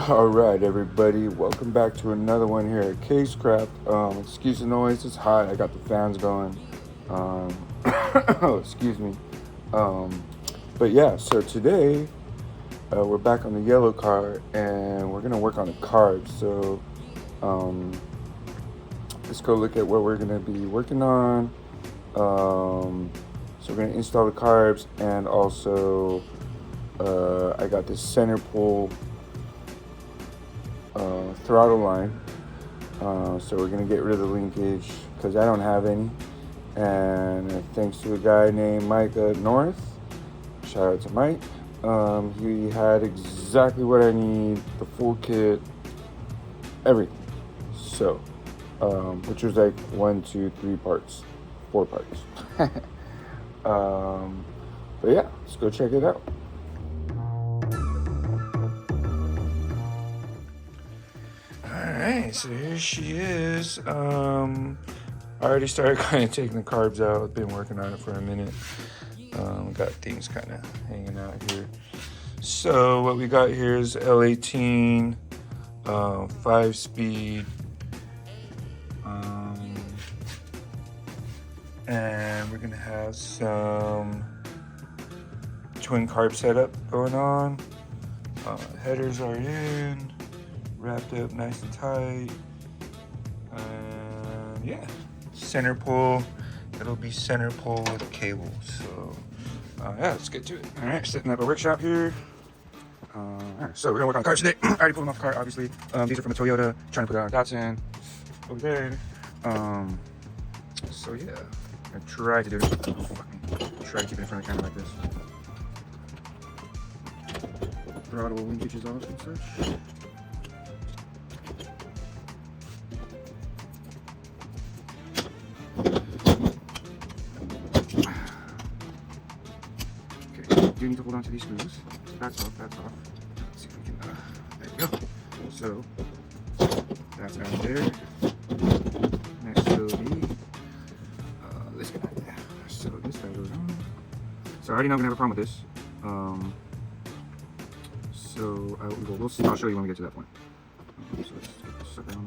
All right, everybody, welcome back to another one here at Casecraft. Excuse the noise, it's hot. I got the fans going. Oh, excuse me. Um, but yeah, so today we're back on the yellow car and we're gonna work on the carbs. So um, let's go look at what we're gonna be working on. So we're gonna install the carbs and also I got this center pull throttle line. So we're gonna get rid of the linkage because I don't have any. And thanks to a guy named Mike North, shout out to Mike. He had exactly what I need, the full kit, everything. So, which was like 1, 2, 3 parts, 4 parts. But yeah, let's go check it out. Alright, so here she is. I already started kind of taking the carbs out. I've been working on it for a minute. Got things kind of hanging out here. So what we got here is L18, 5-speed, and we're gonna have some twin carb setup going on. Headers are in, wrapped up nice and tight, and yeah, center pull. It'll be center pull with cable. So yeah, let's get to it. All right, setting up a workshop here. All right, so we're gonna work on cars today. I already pulled them off the car, obviously. These are from the Toyota. Trying to put it on Datsun over there. So yeah, I try to do this. Try to keep it in front of the camera like this. Throttle linkages off and such. Do need to hold on to these screws. That's off, that's off. Let's see if we can, there we go. So, that's out there. Next will be, this guy. So this guy goes on. So I already know I'm gonna have a problem with this. So I'll show you when we get to that point. So let's get this sucker on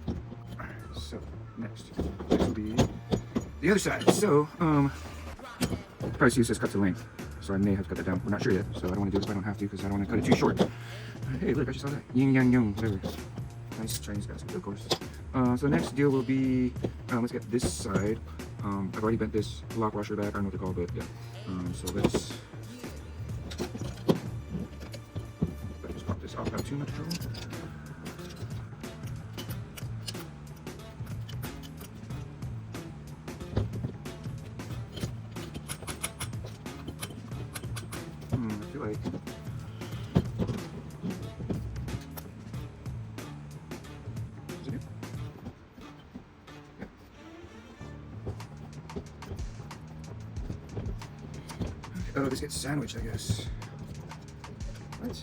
there. Alright, so next will be the other side. So, probably see it says cut to length. So I may have to cut that down. We're not sure yet. So I don't want to do this if I don't have to because I don't want to cut it too short. Hey, look, I just saw that. Yin yang yang, whatever. Nice Chinese guys, of course. So next deal will be, let's get this side. I've already bent this lock washer back. I don't know what they're called, but yeah. So let's just pop this off. Not too much trouble. I feel like is it here? Yeah. Oh, this gets sandwiched, I guess. What?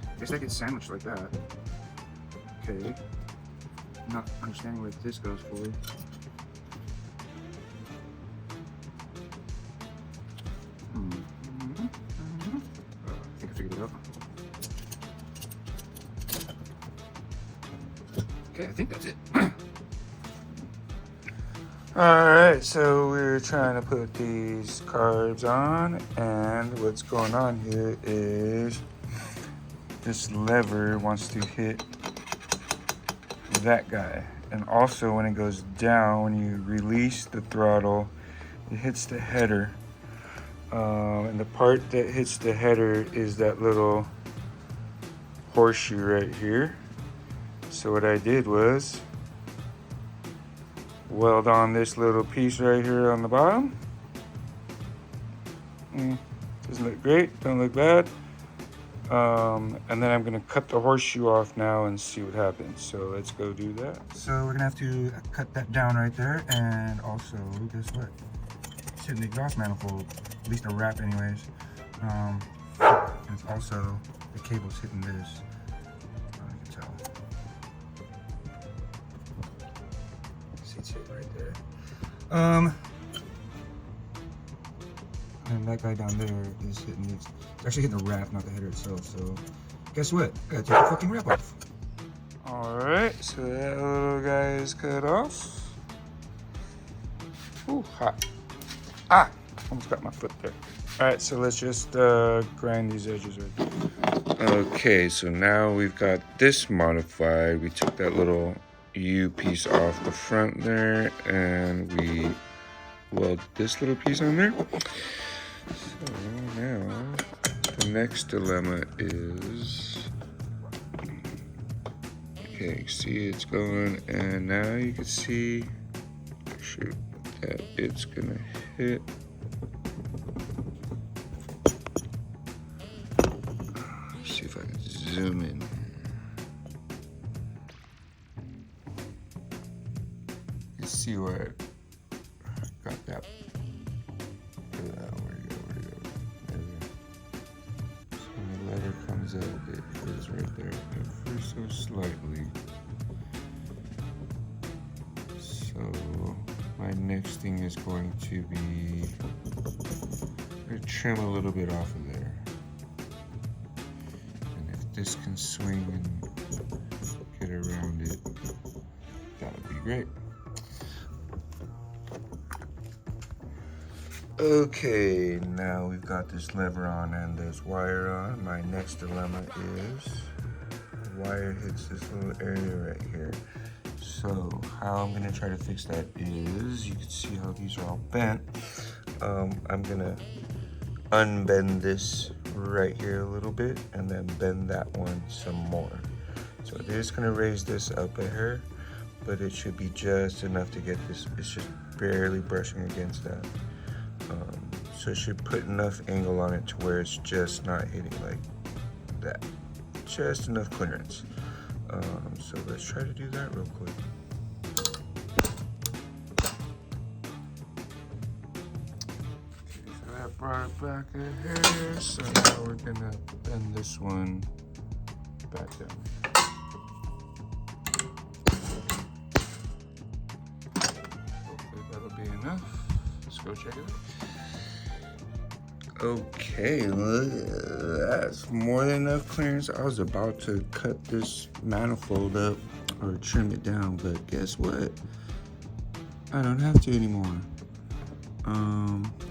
I guess that gets sandwiched like that. Okay. Not understanding where this goes fully. I think I figured it out. Okay, I think that's it. Alright, so we're trying to put these carbs on, and what's going on here is this lever wants to hit that guy. And also when it goes down, when you release the throttle, it hits the header. And the part that hits the header is that little horseshoe right here. So what I did was weld on this little piece right here on the bottom. Doesn't look great, don't look bad. And then I'm gonna cut the horseshoe off now and see what happens. So let's go do that. So we're gonna have to cut that down right there, and also, guess what? It's hitting the exhaust manifold, at least a wrap anyways. And it's also, the cable's hitting this. I can tell. See, it's hitting right there. and that guy down there is hitting it's actually hitting the wrap, not the header itself. So guess what? Gotta take the fucking wrap off. Alright, so that little guy is cut off. Ooh, hot. Ah! Almost got my foot there. Alright, so let's just grind these edges right. Okay, so now we've got this modified. We took that little U piece off the front there, and we weld this little piece on there. So now the next dilemma is, okay, see it's going, and now you can see, shoot, that it's gonna hit. Let's see if I can zoom in. You see where I got that. Where to go? There we go. So when the lever comes up, it is right there, ever so slightly. So my next thing is going to be, I'm going to trim a little bit off of there. And if this can swing and get around it, that would be great. Okay, now we've got this lever on and this wire on. My next dilemma is the wire hits this little area right here. So how I'm gonna try to fix that is, you can see how these are all bent. I'm gonna unbend this right here a little bit and then bend that one some more. So it is gonna raise this up at her, but it should be just enough to get this, it's just barely brushing against that. So it should put enough angle on it to where it's just not hitting like that. Just enough clearance. So let's try to do that real quick. Okay, so that brought it back in here. So now we're gonna bend this one back down. Hopefully that'll be enough. Let's go check it out. Okay, look, that's more than enough clearance. I was about to cut this manifold up or trim it down, but guess what? I don't have to anymore.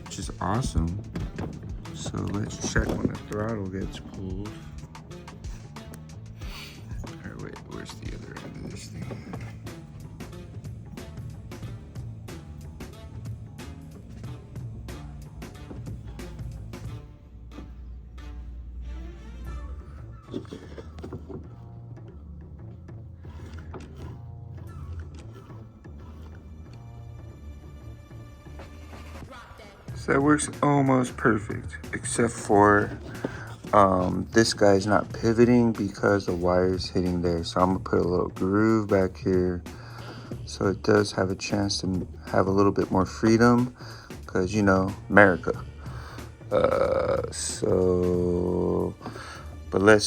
Which is awesome. So let's check when the throttle gets pulled. Alright, wait, where's the other end of this thing? So that works almost perfect, except for this guy's not pivoting because the wire's hitting there. So I'm gonna put a little groove back here so it does have a chance to have a little bit more freedom, because, you know, America.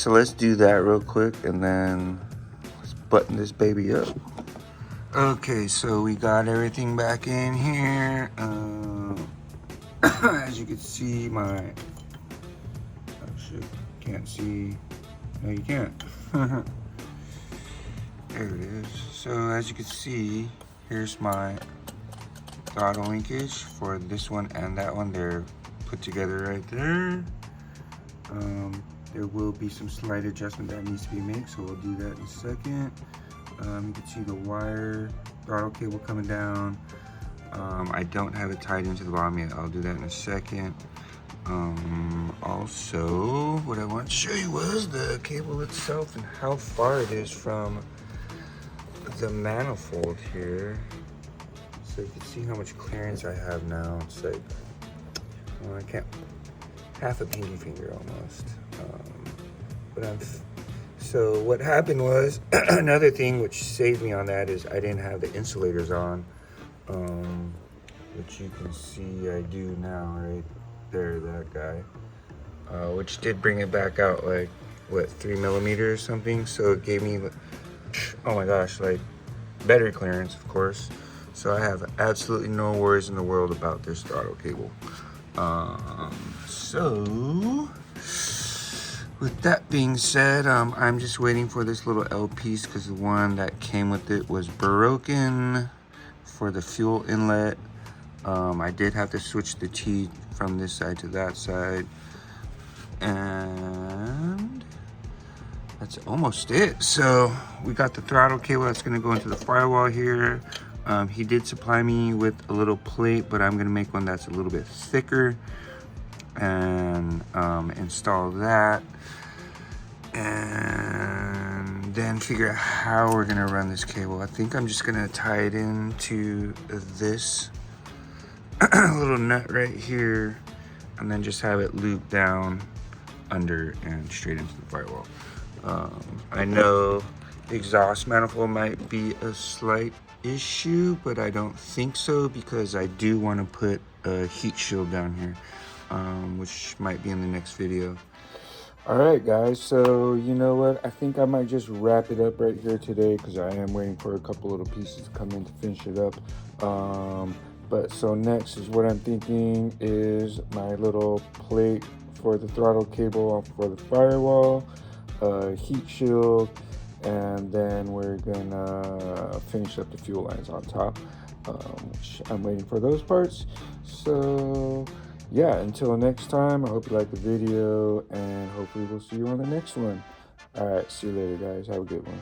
Let's do that real quick, and then let's button this baby up. Okay, so we got everything back in here. As you can see, oh shit, can't see. No, you can't. There it is. So as you can see, here's my throttle linkage for this one and that one. They're put together right there. There will be some slight adjustment that needs to be made, so we'll do that in a second. You can see the wire, throttle cable coming down. I don't have it tied into the bottom yet. I'll do that in a second. Also, what I want to show you was the cable itself and how far it is from the manifold here. So you can see how much clearance I have now. It's like, well, I can't, half a pinky finger almost. So what happened was, another thing which saved me on that is I didn't have the insulators on, which you can see I do now, right there, that guy, which did bring it back out like, what, 3 millimeters or something. So it gave me, oh my gosh, like better clearance, of course. So I have absolutely no worries in the world about this throttle cable. So with that being said, I'm just waiting for this little L piece because the one that came with it was broken for the fuel inlet. I did have to switch the T from this side to that side, and that's almost it. So we got the throttle cable that's going to go into the firewall here. He did supply me with a little plate, but I'm going to make one that's a little bit thicker and install that, and then figure out how we're going to run this cable. I think I'm just going to tie it into this little nut right here, and then just have it loop down under and straight into the firewall. I know the exhaust manifold might be a slight issue, but I don't think so because I do want to put a heat shield down here, which might be in the next video. All right, guys, so you know what? I think I might just wrap it up right here today because I am waiting for a couple little pieces to come in to finish it up. But so next is what I'm thinking is my little plate for the throttle cable for the firewall, heat shield, and then we're gonna finish up the fuel lines on top, which I'm waiting for those parts. So yeah, until next time, I hope you like the video, and hopefully we'll see you on the next one. All right, see you later, guys. Have a good one.